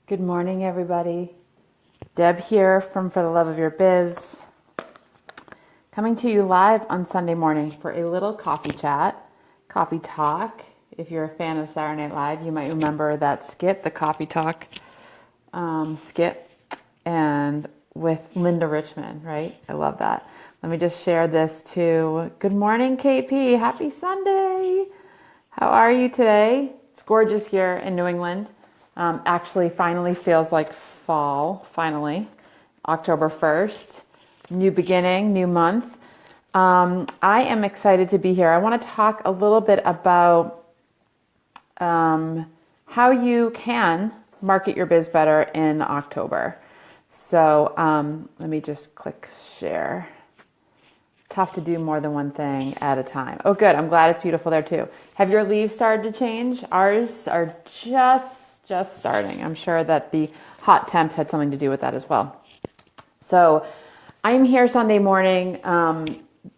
Good morning, everybody. Deb here from For the Love of Your Biz, coming to you live on Sunday morning for a little coffee chat, coffee talk. If you're a fan of Saturday Night Live, you might remember that skit, the coffee talk skit, and with Linda Richmond, right? I love that. Let me just share this too. Good morning, KP. Happy Sunday. How are you today? It's gorgeous here in New England. Actually, finally feels like fall, finally. October 1st, new beginning, new month. I am excited to be here. I want to talk a little bit about how you can market your biz better in October. So let me just click share. Tough to do more than one thing at a time. Oh, good. I'm glad it's beautiful there too. Have your leaves started to change? Ours are just starting. I'm sure that the hot temps had something to do with that as well. So I'm here Sunday morning, going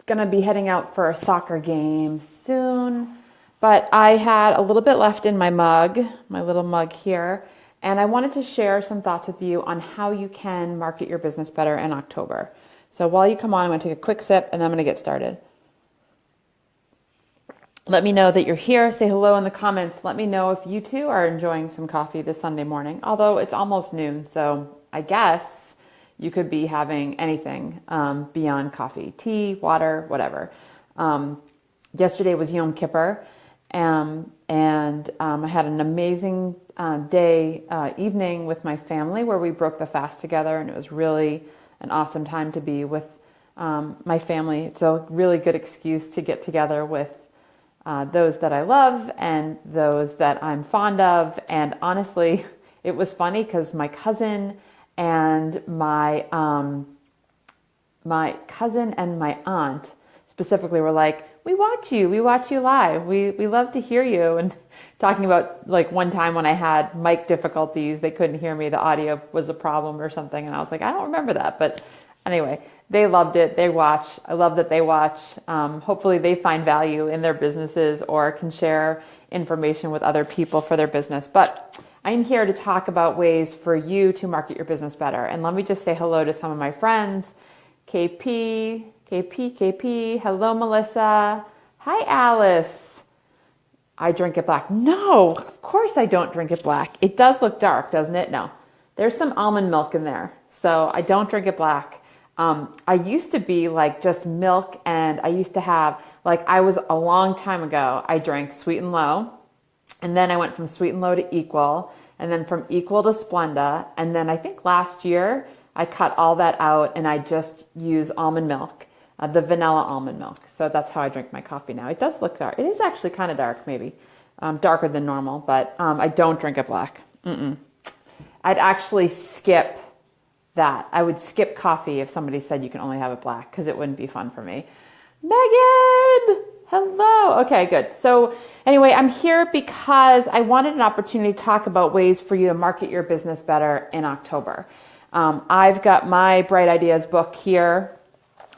to be heading out for a soccer game soon, but I had a little bit left in my mug, my little mug here, and I wanted to share some thoughts with you on how you can market your business better in October. So while you come on, I'm going to take a quick sip and then I'm going to get started. Let me know that you're here. Say hello in the comments. Let me know if you too are enjoying some coffee this Sunday morning, although it's almost noon. So I guess you could be having anything beyond coffee, tea, water, whatever. Yesterday was Yom Kippur, and I had an amazing evening with my family where we broke the fast together, and it was really an awesome time to be with my family. It's a really good excuse to get together with those that I love and those that I'm fond of. And honestly, it was funny because my cousin and my aunt specifically were like, we watch you live. We love to hear you. And talking about like one time when I had mic difficulties, they couldn't hear me. The audio was a problem or something. And I was like, I don't remember that. But anyway, they loved it. They watch. I love that they watch. Hopefully they find value in their businesses or can share information with other people for their business. But I'm here to talk about ways for you to market your business better. And let me just say hello to some of my friends. KP. Hello, Melissa. Hi, Alice. I drink it black. No, of course I don't drink it black. It does look dark, doesn't it? No. There's some almond milk in there. So I don't drink it black. I used to be like just milk, and I used to have a long time ago, I drank Sweet and Low, and then I went from Sweet and Low to Equal, and then from Equal to Splenda, and then I think last year I cut all that out and I just use almond milk, the vanilla almond milk. So that's how I drink my coffee now. It does look dark. It is actually kind of dark, maybe darker than normal, but I don't drink it black. I'd actually skip that. I would skip coffee if somebody said you can only have it black because it wouldn't be fun for me. Megan, hello. Okay, good. So anyway, I'm here because I wanted an opportunity to talk about ways for you to market your business better in October. I've got my Bright Ideas book here,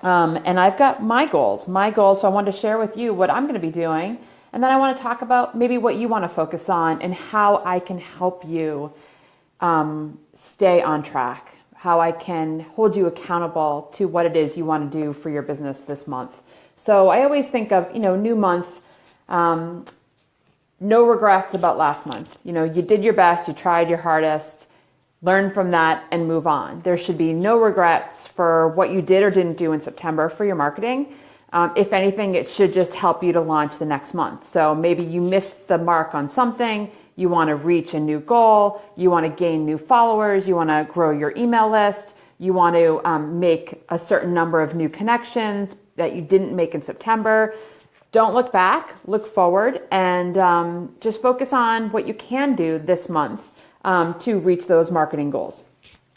and I've got my goals. So I wanted to share with you what I'm going to be doing, and then I want to talk about maybe what you want to focus on and how I can help you stay on track. How I can hold you accountable to what it is you want to do for your business this month. So I always think of, new month, no regrets about last month. You did your best, you tried your hardest, learn from that and move on. There should be no regrets for what you did or didn't do in September for your marketing. If anything, it should just help you to launch the next month. So maybe you missed the mark on something. You want to reach a new goal, you want to gain new followers, you want to grow your email list, you want to make a certain number of new connections that you didn't make in September. Don't look back, look forward, and just focus on what you can do this month to reach those marketing goals.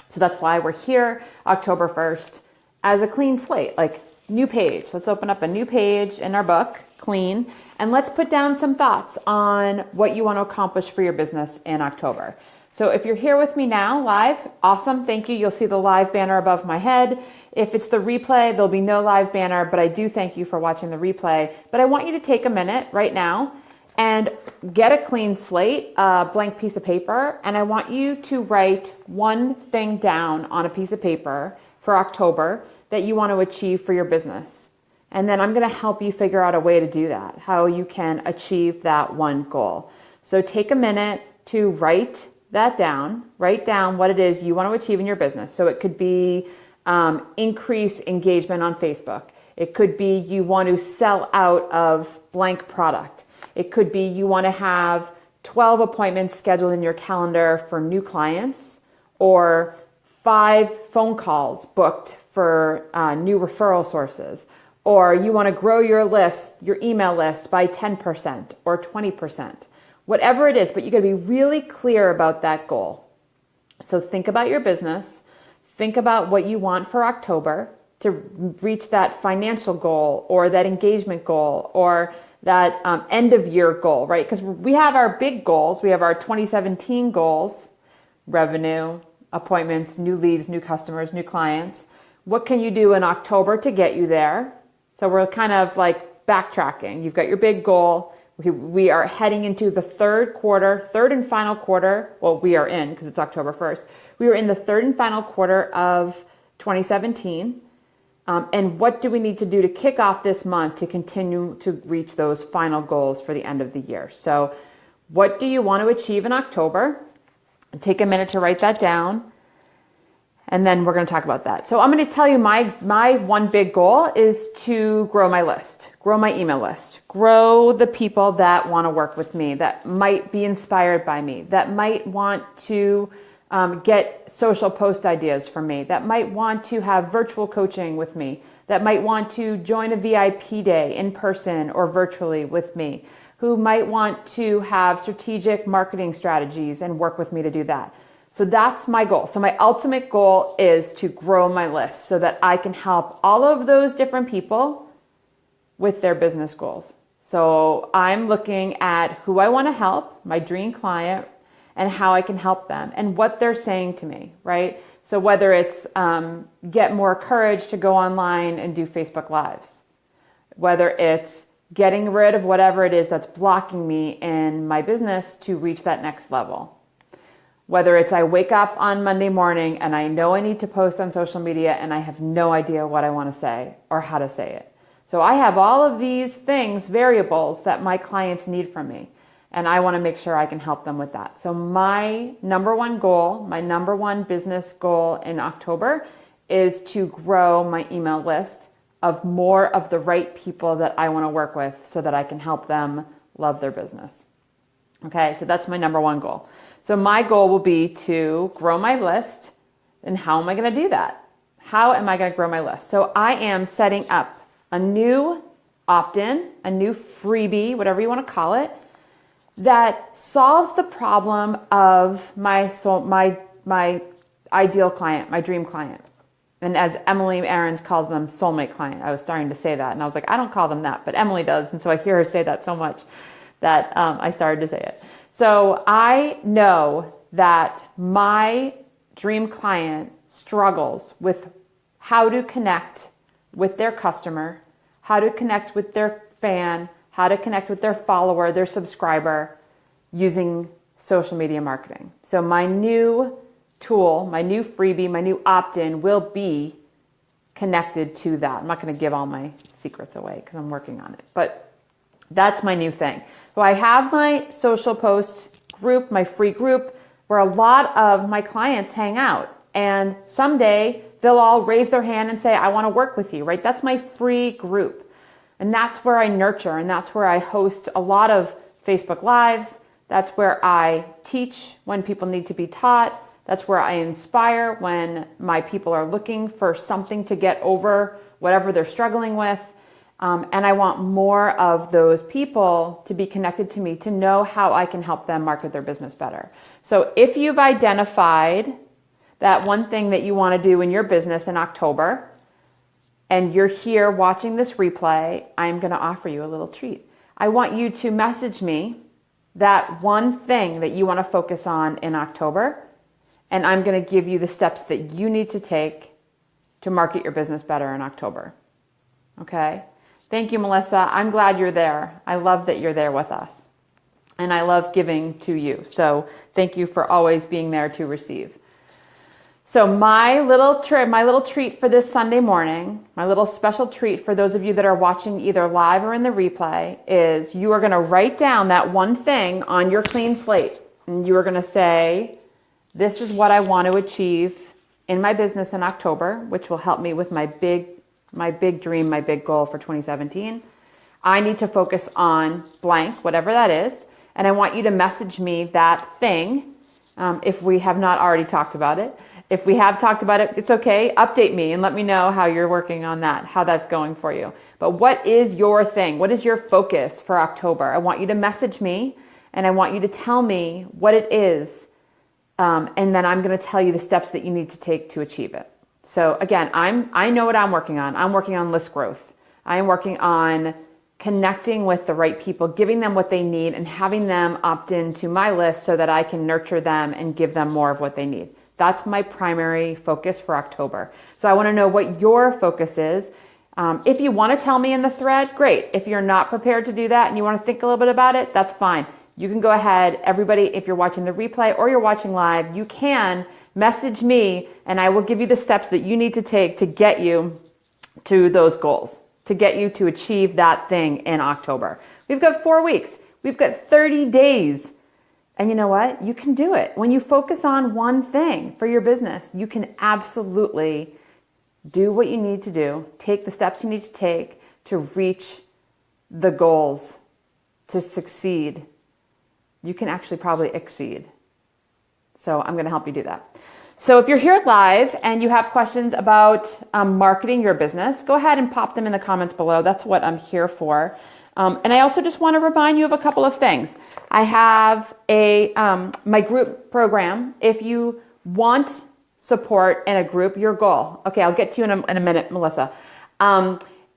So that's why we're here October 1st as a clean slate, like new page. Let's open up a new page in our book, clean, and let's put down some thoughts on what you want to accomplish for your business in October. So if you're here with me now live, awesome, thank you. You'll see the live banner above my head. If it's the replay, there'll be no live banner, but I do thank you for watching the replay. But I want you to take a minute right now and get a clean slate, a blank piece of paper, and I want you to write one thing down on a piece of paper for October that you want to achieve for your business. And then I'm going to help you figure out a way to do that, how you can achieve that one goal. So take a minute to write that down. Write down what it is you want to achieve in your business. So it could be increase engagement on Facebook. It could be you want to sell out of blank product. It could be you want to have 12 appointments scheduled in your calendar for new clients, or 5 phone calls booked for new referral sources, or you want to grow your list, your email list by 10% or 20%, whatever it is, but you got to be really clear about that goal. So think about your business, think about what you want for October to reach that financial goal or that engagement goal or that end of year goal, right? Because we have our big goals. We have our 2017 goals: revenue, appointments, new leads, new customers, new clients. What can you do in October to get you there? So we're kind of like backtracking. You've got your big goal. We are heading into the third and final quarter. Well, we are in, because it's October 1st. We are in the third and final quarter of 2017. And what do we need to do to kick off this month to continue to reach those final goals for the end of the year? So what do you want to achieve in October? Take a minute to write that down. And then we're going to talk about that. So I'm going to tell you my one big goal is to grow my list, grow my email list, grow the people that want to work with me, that might be inspired by me, that might want to get social post ideas from me, that might want to have virtual coaching with me, that might want to join a VIP day in person or virtually with me, who might want to have strategic marketing strategies and work with me to do that. So that's my goal. So my ultimate goal is to grow my list so that I can help all of those different people with their business goals. So I'm looking at who I want to help, my dream client, and how I can help them and what they're saying to me, right? So whether it's get more courage to go online and do Facebook Lives, whether it's getting rid of whatever it is that's blocking me in my business to reach that next level. Whether it's I wake up on Monday morning and I know I need to post on social media and I have no idea what I want to say or how to say it. So I have all of these things, variables that my clients need from me, and I want to make sure I can help them with that. So my number one goal, my number one business goal in October is to grow my email list of more of the right people that I want to work with so that I can help them love their business. Okay, so that's my number one goal. So my goal will be to grow my list. And how am I going to do that? How am I going to grow my list? So I am setting up a new opt-in, a new freebie, whatever you want to call it, that solves the problem of my ideal client, my dream client. And as Emily Aarons calls them, soulmate client. I was starting to say that, and I was like, I don't call them that, but Emily does. And so I hear her say that so much that I started to say it. So I know that my dream client struggles with how to connect with their customer, how to connect with their fan, how to connect with their follower, their subscriber, using social media marketing. So my new tool, my new freebie, my new opt-in will be connected to that. I'm not going to give all my secrets away because I'm working on it, but that's my new thing. So I have my social post group, my free group, where a lot of my clients hang out. And someday they'll all raise their hand and say, I want to work with you, right? That's my free group. And that's where I nurture, and that's where I host a lot of Facebook Lives. That's where I teach when people need to be taught. That's where I inspire when my people are looking for something to get over whatever they're struggling with. And I want more of those people to be connected to me to know how I can help them market their business better. So if you've identified that one thing that you want to do in your business in October, and you're here watching this replay, I'm going to offer you a little treat. I want you to message me that one thing that you want to focus on in October, and I'm going to give you the steps that you need to take to market your business better in October. Okay? Thank you, Melissa. I'm glad you're there. I love that you're there with us. and I love giving to you. So thank you for always being there to receive. So my little treat for this Sunday morning, my little special treat for those of you that are watching either live or in the replay, is you are going to write down that one thing on your clean slate. And you are going to say, this is what I want to achieve in my business in October, which will help me with my big dream, my big goal for 2017. I need to focus on blank, whatever that is. And I want you to message me that thing if we have not already talked about it. If we have talked about it, it's okay. Update me and let me know how you're working on that, how that's going for you. But what is your thing? What is your focus for October? I want you to message me and I want you to tell me what it is. And then I'm going to tell you the steps that you need to take to achieve it. So again, I know what I'm working on. I'm working on list growth. I am working on connecting with the right people, giving them what they need and having them opt into my list so that I can nurture them and give them more of what they need. That's my primary focus for October. So I want to know what your focus is. If you want to tell me in the thread, great. If you're not prepared to do that and you want to think a little bit about it, that's fine. You can go ahead. Everybody, if you're watching the replay or you're watching live, you can message me and I will give you the steps that you need to take to get you to those goals, to get you to achieve that thing in October. We've got 4 weeks. We've got 30 days. And you know what? You can do it. When you focus on one thing for your business, you can absolutely do what you need to do, take the steps you need to take to reach the goals, to succeed. You can actually probably exceed. So I'm going to help you do that. So if you're here live and you have questions about marketing your business, go ahead and pop them in the comments below. That's what I'm here for. And I also just want to remind you of a couple of things. I have my group program. If you want support in a group, your goal. Okay, I'll get to you in a minute, Melissa.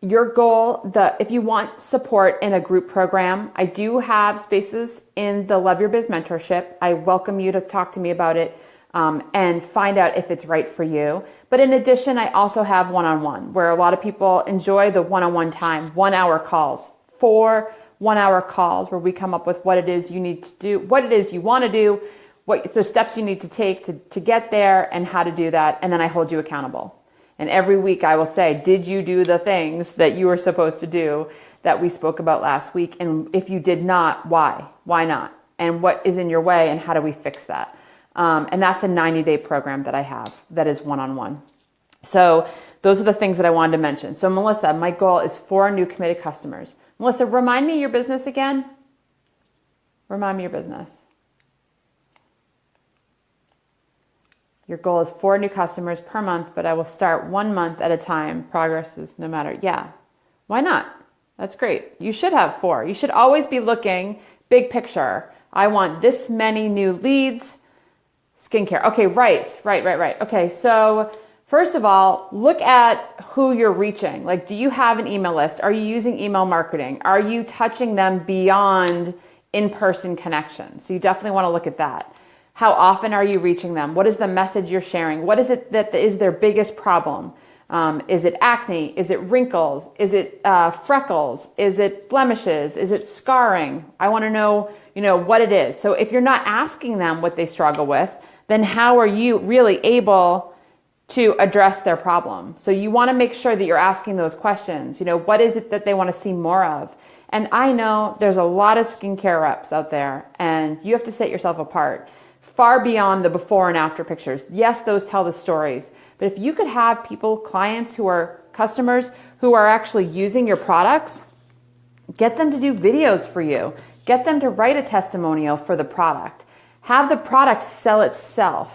Your goal, if you want support in a group program, I do have spaces in the Love Your Biz mentorship. I welcome you to talk to me about it and find out if it's right for you. But in addition, I also have one-on-one, where a lot of people enjoy the one-on-one time, 1 hour calls. 4 1-hour calls where we come up with what it is you need to do, what it is you want to do, what the steps you need to take to get there and how to do that. And then I hold you accountable. And every week I will say, did you do the things that you were supposed to do that we spoke about last week? And if you did not, why? Why not? And what is in your way and how do we fix that? And that's a 90-day program that I have that is one-on-one. So those are the things that I wanted to mention. So Melissa, my goal is 4 new committed customers. Melissa, remind me your business again. Remind me your business. Your goal is 4 new customers per month, but I will start 1 month at a time. Progress is no matter. Yeah. Why not? That's great. You should have 4. You should always be looking big picture. I want this many new leads. Skincare. Okay, right. Okay, so first of all, look at who you're reaching. Like, do you have an email list? Are you using email marketing? Are you touching them beyond in-person connections? So you definitely want to look at that. How often are you reaching them? What is the message you're sharing? What is it that is their biggest problem? Is it acne? Is it wrinkles? Is it freckles? Is it blemishes? Is it scarring? I want to know, what it is. So if you're not asking them what they struggle with, then how are you really able to address their problem? So you want to make sure that you're asking those questions. What is it that they want to see more of? And I know there's a lot of skincare reps out there, and you have to set yourself apart far beyond the before and after pictures. Yes, those tell the stories. But if you could have people, clients who are customers who are actually using your products, get them to do videos for you. Get them to write a testimonial for the product. Have the product sell itself.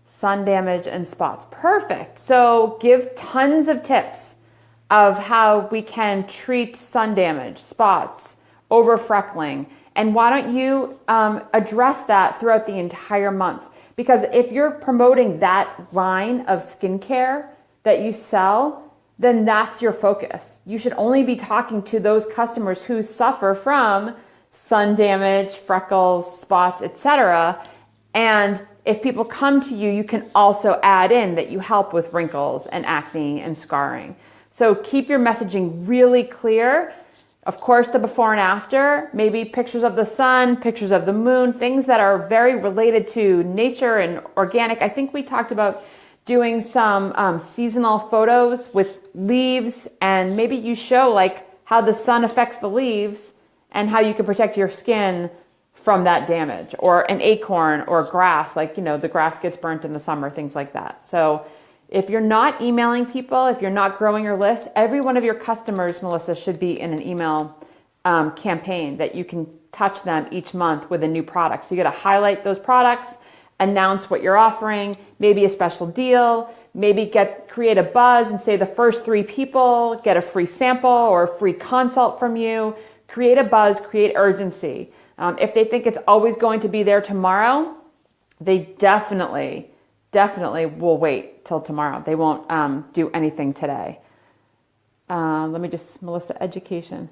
Sun damage and spots. Perfect. So give tons of tips of how we can treat sun damage, spots, over freckling. And why don't you address that throughout the entire month? Because if you're promoting that line of skincare that you sell, then that's your focus. You should only be talking to those customers who suffer from sun damage, freckles, spots, etc. And if people come to you, you can also add in that you help with wrinkles and acne and scarring. So keep your messaging really clear Of course, the before and after, maybe pictures of the sun, pictures of the moon, things that are very related to nature and organic. I think we talked about doing some seasonal photos with leaves, and maybe you show like how the sun affects the leaves and how you can protect your skin from that damage, or an acorn or grass, like, the grass gets burnt in the summer, things like that. So if you're not emailing people, if you're not growing your list, every one of your customers, Melissa, should be in an email campaign that you can touch them each month with a new product. So you got to highlight those products, announce what you're offering, maybe a special deal, maybe create a buzz and say the first 3 people get a free sample or a free consult from you. Create a buzz, create urgency. If they think it's always going to be there tomorrow, they definitely will wait till tomorrow. They won't do anything today. Let me just, Melissa, education.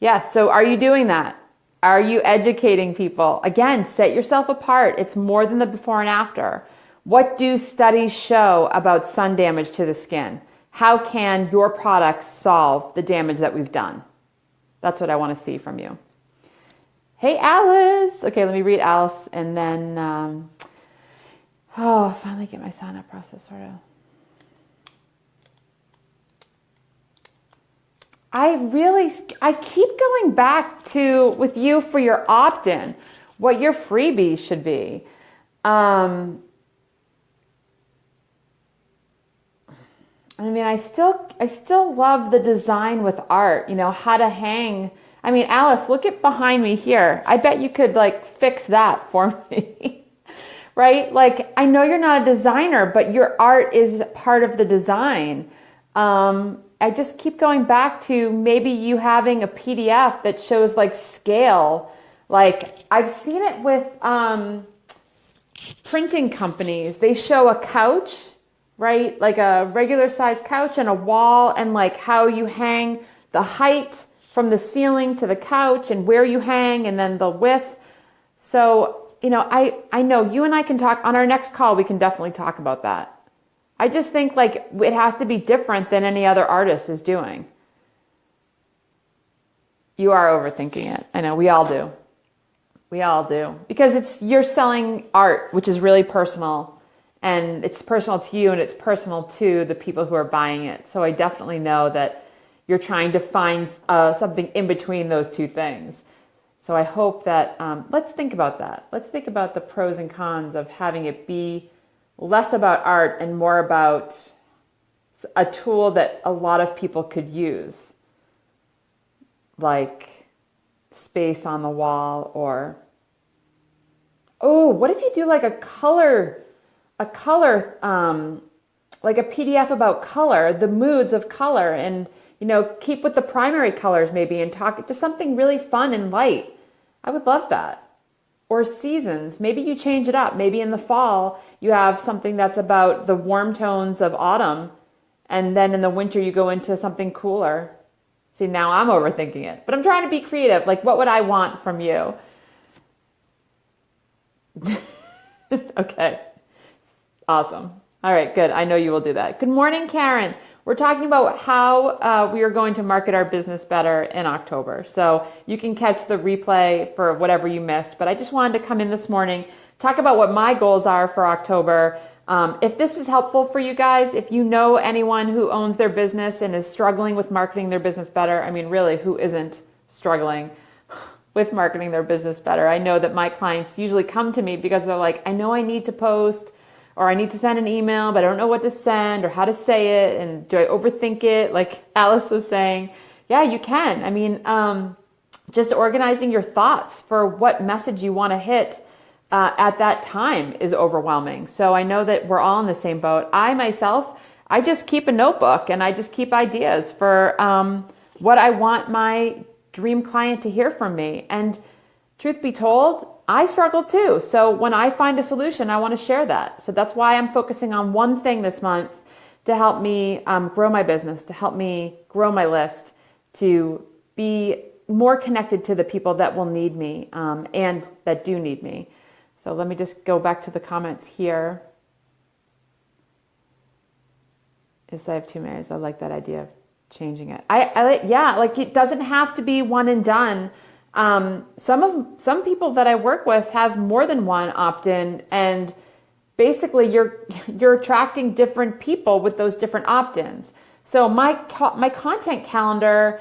Yes, so are you doing that? Are you educating people? Again, set yourself apart. It's more than the before and after. What do studies show about sun damage to the skin? How can your products solve the damage that we've done? That's what I want to see from you. Hey, Alice. Okay, let me read Alice and then, finally get my sign up process sorted. I keep going back to, with you for your opt-in, what your freebie should be. I still love the design with art, how to hang. I mean, Alice, look at behind me here. I bet you could fix that for me, right? I know you're not a designer, but your art is part of the design. I just keep going back to maybe you having a PDF that shows scale. I've seen it with printing companies. They show a couch, right? Like a regular size couch and a wall, and how you hang, the height from the ceiling to the couch and where you hang, and then the width. So, I know you and I can talk on our next call. We can definitely talk about that. I just think it has to be different than any other artist is doing. You are overthinking it. I know, we all do. We all do. Because you're selling art, which is really personal, and it's personal to you and it's personal to the people who are buying it. So I definitely know that you're trying to find something in between those two things. So I hope that, let's think about that. Let's think about the pros and cons of having it be less about art and more about a tool that a lot of people could use, like space on the wall, or, what if you do a color, like a PDF about color, the moods of color, and, keep with the primary colors maybe, and talk to something really fun and light. I would love that. Or seasons. Maybe you change it up. Maybe in the fall, you have something that's about the warm tones of autumn. And then in the winter, you go into something cooler. See, now I'm overthinking it. But I'm trying to be creative. What would I want from you? Okay. Awesome. All right, good. I know you will do that. Good morning, Karen. We're talking about how we are going to market our business better in October. So you can catch the replay for whatever you missed. But I just wanted to come in this morning, talk about what my goals are for October. If this is helpful for you guys, if you know anyone who owns their business and is struggling with marketing their business better, I mean, really, who isn't struggling with marketing their business better? I know that my clients usually come to me because they're like, I know I need to post, or I need to send an email, but I don't know what to send or how to say it. And do I overthink it? Like Alice was saying, yeah, you can. I mean, just organizing your thoughts for what message you want to hit at that time is overwhelming. So I know that we're all in the same boat. I myself, I just keep a notebook and I just keep ideas for what I want my dream client to hear from me. And truth be told, I struggle too. So when I find a solution, I want to share that. So that's why I'm focusing on one thing this month to help me grow my business, to help me grow my list, to be more connected to the people that will need me and that do need me. So let me just go back to the comments here. Yes, I have 2 Marys. I like that idea. changing it. Yeah, like it doesn't have to be one and done. Some people that I work with have more than one opt-in, and basically you're attracting different people with those different opt-ins. So my content calendar,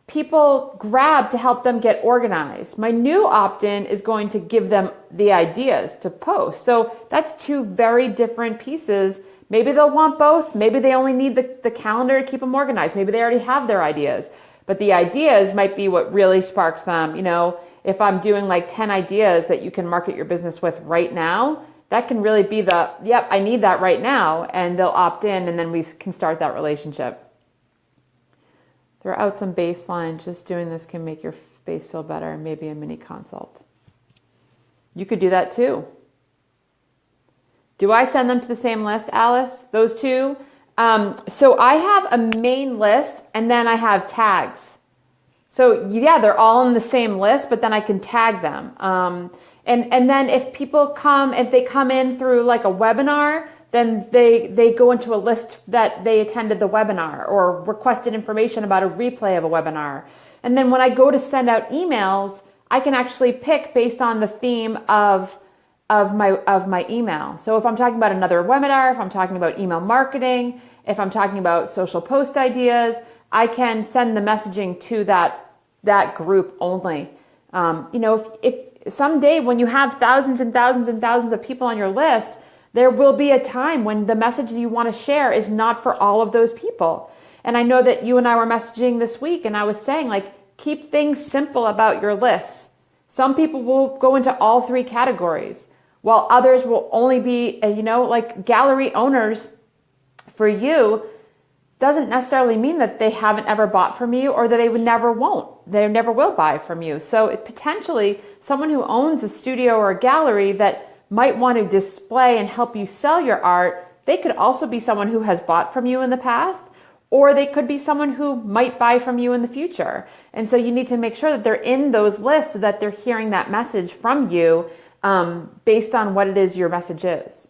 people grab to help them get organized. My new opt-in is going to give them the ideas to post. So that's two very different pieces. Maybe they'll want both. Maybe they only need the calendar to keep them organized. Maybe they already have their ideas. But the ideas might be what really sparks them. If I'm doing like 10 ideas that you can market your business with right now, that can really be yep, I need that right now. And they'll opt in, and then we can start that relationship. Throw out some baseline. Just doing this can make your space feel better. Maybe a mini consult. You could do that too. Do I send them to the same list, Alice? Those two? So I have a main list, and then I have tags. So yeah, they're all in the same list, but then I can tag them. And then if they come in through like a webinar, then they go into a list that they attended the webinar or requested information about a replay of a webinar. And then when I go to send out emails, I can actually pick based on the theme of my email. So if I'm talking about another webinar, if I'm talking about email marketing, if I'm talking about social post ideas, I can send the messaging to that group only. If someday when you have thousands and thousands and thousands of people on your list, there will be a time when the message you want to share is not for all of those people. And I know that you and I were messaging this week, and I was saying, like, keep things simple about your lists. Some people will go into all three categories, while others will only be, like gallery owners for you doesn't necessarily mean that they haven't ever bought from you or that they never will buy from you. So potentially someone who owns a studio or a gallery that might want to display and help you sell your art, they could also be someone who has bought from you in the past, or they could be someone who might buy from you in the future. And so you need to make sure that they're in those lists so that they're hearing that message from you based on what it is your message is.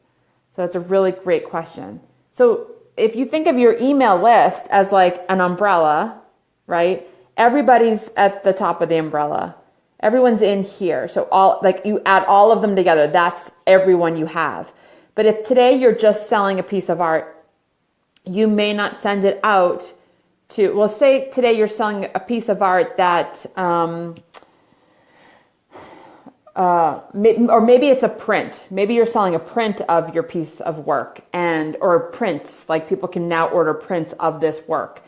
So that's a really great question. So if you think of your email list as like an umbrella, right? Everybody's at the top of the umbrella. Everyone's in here. So you add all of them together. That's everyone you have. But if today you're just selling a piece of art, you may not send it out to, say today you're selling a piece of art that, or maybe it's a print. Maybe you're selling a print of your piece of work or prints, like people can now order prints of this work.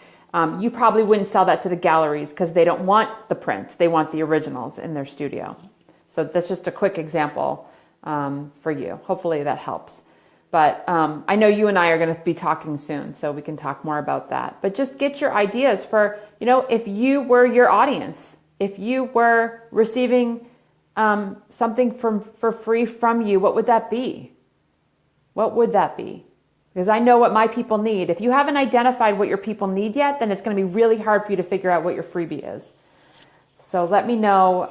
You probably wouldn't sell that to the galleries because they don't want the prints. They want the originals in their studio. So that's just a quick example for you. Hopefully that helps. But I know you and I are going to be talking soon, so we can talk more about that. But just get your ideas for, if you were your audience, if you were receiving something for free from you, what would that be? What would that be? Because I know what my people need. If you haven't identified what your people need yet, then it's going to be really hard for you to figure out what your freebie is. So let me know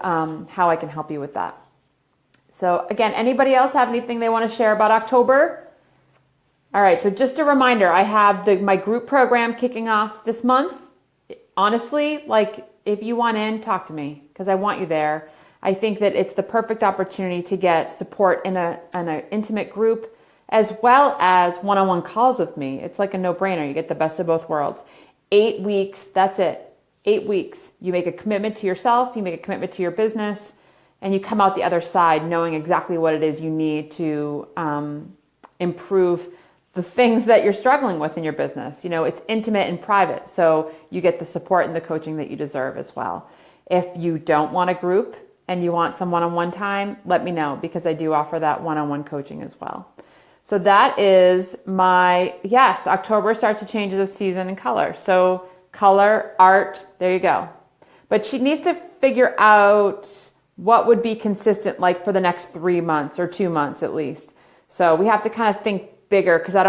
how I can help you with that. So again, anybody else have anything they want to share about October? All right, so just a reminder, I have my group program kicking off this month. Honestly, if you want in, talk to me because I want you there. I think that it's the perfect opportunity to get support in an intimate group as well as one-on-one calls with me. It's like a no-brainer. You get the best of both worlds. 8 weeks, that's it. 8 weeks. You make a commitment to yourself, you make a commitment to your business, and you come out the other side knowing exactly what it is you need to improve the things that you're struggling with in your business. It's intimate and private, so you get the support and the coaching that you deserve as well. If you don't want a group and you want some one-on-one time, let me know because I do offer that one-on-one coaching as well. So that is October starts to change of season and color. So color, art, there you go. But she needs to figure out what would be consistent for the next 3 months or 2 months at least. So we have to kind of think bigger because I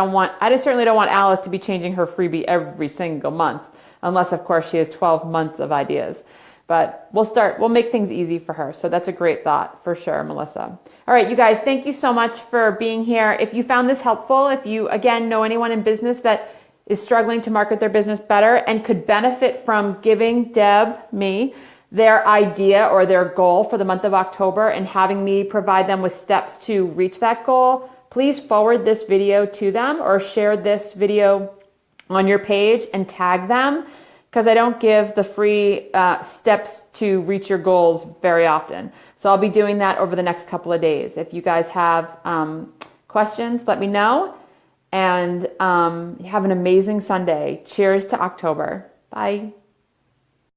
just certainly don't want Alice to be changing her freebie every single month unless of course she has 12 months of ideas. But we'll make things easy for her. So that's a great thought for sure, Melissa. All right, you guys, thank you so much for being here. If you found this helpful, if you, again, know anyone in business that is struggling to market their business better and could benefit from giving Deb, me, their idea or their goal for the month of October and having me provide them with steps to reach that goal, please forward this video to them or share this video on your page and tag them, because I don't give the free steps to reach your goals very often. So I'll be doing that over the next couple of days. If you guys have questions, let me know. And have an amazing Sunday. Cheers to October. Bye.